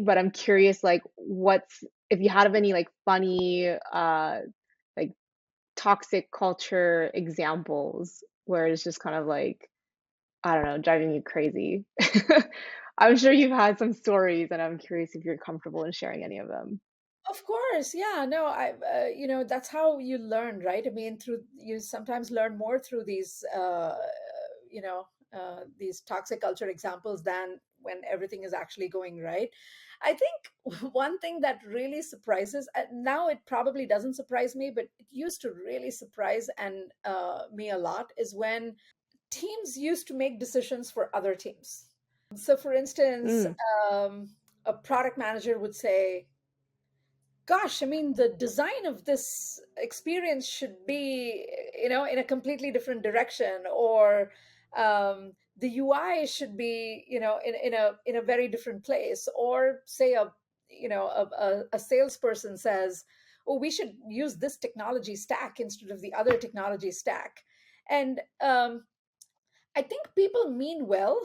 but I'm curious, like, what's if you have any like funny, like toxic culture examples where it's just kind of like, I don't know, driving you crazy. I'm sure you've had some stories, and I'm curious if you're comfortable in sharing any of them. Of course, yeah, no, that's how you learn, right? I mean, through you sometimes learn more through these toxic culture examples than when everything is actually going right. I think one thing that really surprises, now it probably doesn't surprise me, but it used to really surprise and me a lot, is when teams used to make decisions for other teams. So, for instance, Mm. um, a product manager would say, gosh, I mean, the design of this experience should be, in a completely different direction, or the UI should be, in a very different place, or say a salesperson says, oh, we should use this technology stack instead of the other technology stack. And I think people mean well,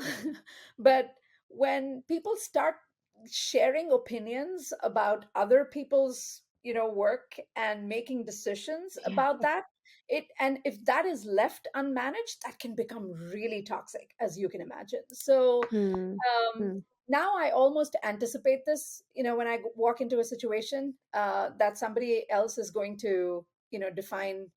but when people start sharing opinions about other people's, work and making decisions Yeah. about that, and if that is left unmanaged, that can become really toxic, as you can imagine. So Hmm. um, Hmm. now I almost anticipate this, when I walk into a situation that somebody else is going to, define,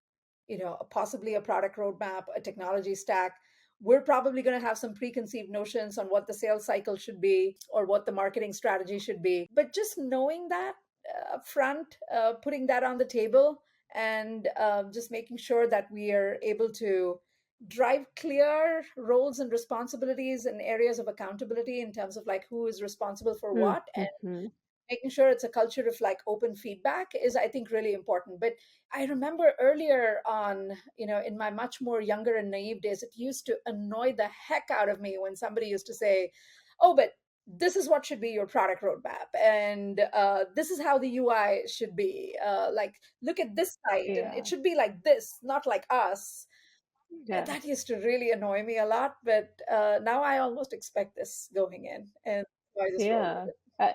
possibly a product roadmap, a technology stack. We're probably going to have some preconceived notions on what the sales cycle should be or what the marketing strategy should be. But just knowing that up front, putting that on the table, and just making sure that we are able to drive clear roles and responsibilities and areas of accountability in terms of like who is responsible for Hmm. what, and Mhm. making sure it's a culture of like open feedback is, I think, really important. But I remember earlier on, in my much more younger and naive days, it used to annoy the heck out of me when somebody used to say, oh, but this is what should be your product roadmap, and this is how the UI should be, like, look at this site and it Yeah. should be like this, not like us. Yeah. That used to really annoy me a lot, but now I almost expect this going in, and I just roll with Yeah. it. Uh,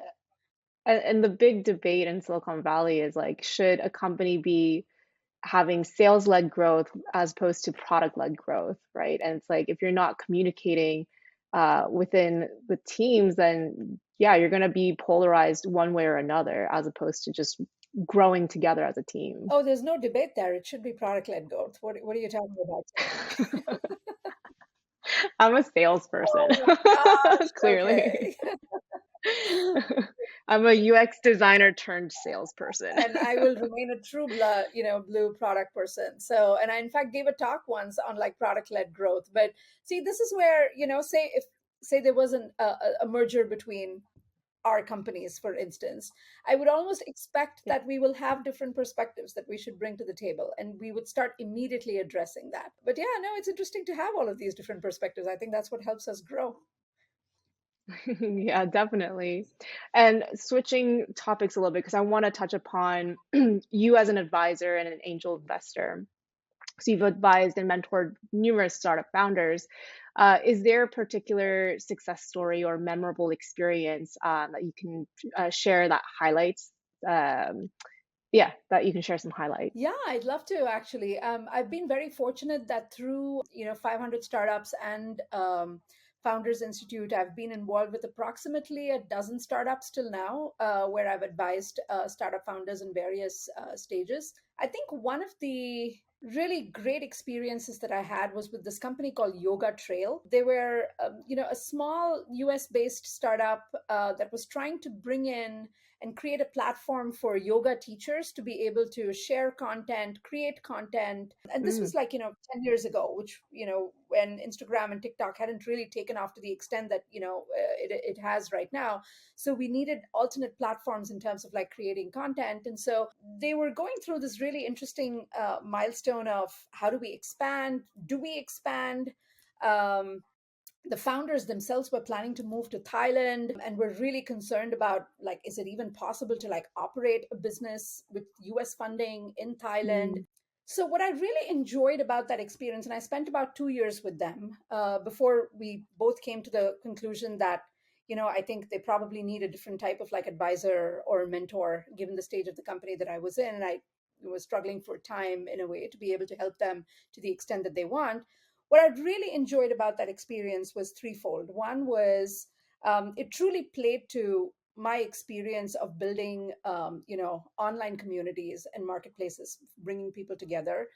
and the big debate in Silicon Valley is like, should a company be having sales-led growth as opposed to product-led growth, right? And it's like if you're not communicating within the teams, then yeah, you're going to be polarized one way or another, as opposed to just growing together as a team. Oh, there's no debate there. It should be product-led growth. What are you talking about? I'm a salesperson, Oh my gosh. clearly. Okay. I'm a UX designer turned salesperson. And I will remain a true blood, blue product person. So, and I in fact gave a talk once on like product-led growth. But see, this is where, say there wasn't a merger between our companies, for instance, I would almost expect Yeah. that we will have different perspectives that we should bring to the table, and we would start immediately addressing that. But yeah, no, it's interesting to have all of these different perspectives. I think that's what helps us grow. Yeah, definitely. And switching topics a little bit, because I want to touch upon you as an advisor and an angel investor. So you've advised and mentored numerous startup founders. Is there a particular success story or memorable experience that you can share that highlights? Um, yeah, that you can share some highlights. Yeah, I'd love to actually. I've been very fortunate that through 500 startups and Founders Institute, I've been involved with approximately a dozen startups till now, where I've advised startup founders in various stages. I think one of the really great experiences that I had was with this company called Yoga Trail. They were, a small US based startup that was trying to bring in and create a platform for yoga teachers to be able to share content, create content. And this Mm, was like, 10 years ago, which, when Instagram and TikTok hadn't really taken off to the extent that, it has right now. So we needed alternate platforms in terms of like creating content. And so they were going through this really interesting milestone of how do we expand? Do we expand? Um, the founders themselves were planning to move to Thailand and were really concerned about like, is it even possible to like operate a business with US funding in Thailand? mm, So what I really enjoyed about that experience, and I spent about 2 years with them before we both came to the conclusion that I think they probably need a different type of like advisor or mentor, given the stage of the company that I was in. And I was struggling for time in a way to be able to help them to the extent that they want. What I really enjoyed about that experience was threefold. One was it truly played to my experience of building, online communities and marketplaces, bringing people together,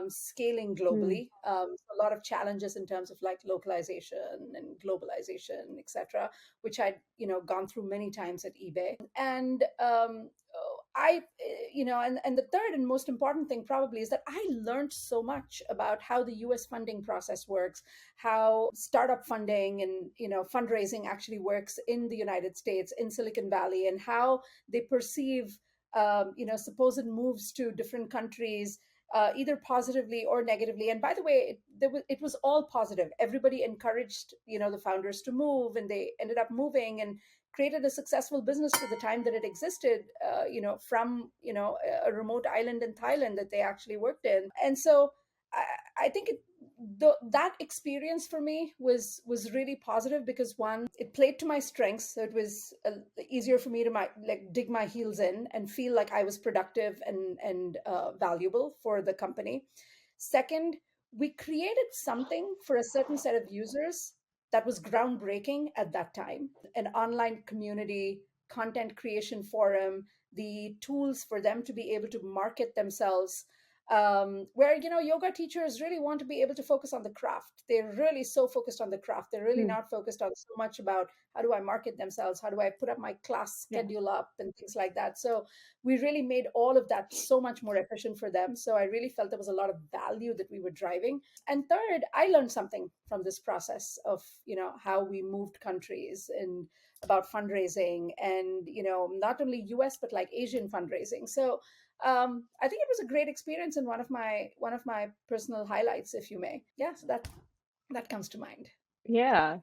scaling Mm. globally. A lot of challenges in terms of like localization and globalization, etc., which I'd gone through many times at eBay. And and the third and most important thing probably is that I learned so much about how the US funding process works, how startup funding and fundraising actually works in the United States, in Silicon Valley, and how they perceive supposed moves to different countries, either positively or negatively. And by the way, it was all positive. Everybody encouraged the founders to move, and they ended up moving and created a successful business for the time that it existed, from a remote island in Thailand that they actually worked in. And so I think that experience for me was really positive, because one, it played to my strengths, so it was easier for me to like dig my heels in and feel like I was productive and valuable for the company. Second, we created something for a certain set of users that was groundbreaking at that time, an online community, content creation forum, the tools for them to be able to market themselves, where yoga teachers really want to be able to focus on the craft. They're really so focused on the craft. They're really Mm. not focused on so much about how do I market themselves, how do I put up my class Yeah. schedule up, and things like that. So we really made all of that so much more efficient for them. So I really felt there was a lot of value that we were driving. And third, I learned something from this process of how we moved countries and about fundraising, and not only US but like Asian fundraising. So I think it was a great experience, and one of my personal highlights, if you may. Yeah, so that comes to mind. Yeah.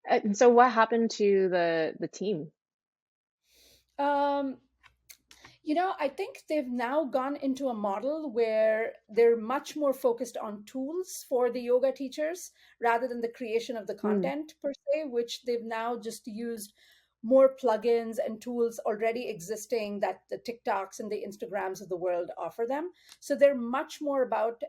And so what happened to the team? Um, I think they've now gone into a model where they're much more focused on tools for the yoga teachers rather than the creation of the Mm. content per se, which they've now just used more plugins and tools already existing that the TikToks and the Instagrams of the world offer them. So they're much more about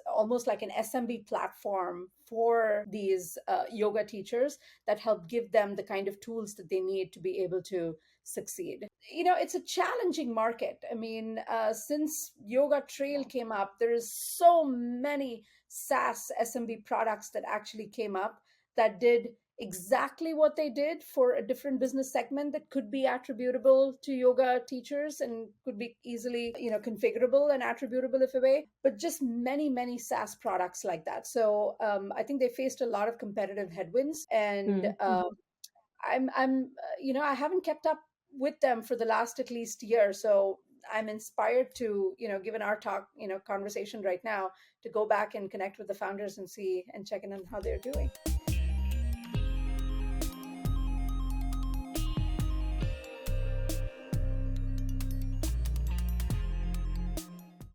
almost like an SMB platform for these yoga teachers that help give them the kind of tools that they need to be able to succeed. It's a challenging market. I mean, since Yoga Trail came up, there is so many SaaS SMB products that actually came up that did exactly what they did for a different business segment that could be attributable to yoga teachers and could be easily configurable and attributable if a way, but just many SaaS products like that. So I think they faced a lot of competitive headwinds, and Mm. Mhm. I haven't kept up with them for the last at least year. So I'm inspired to, given our talk, conversation right now, to go back and connect with the founders and see and check in on how they're doing.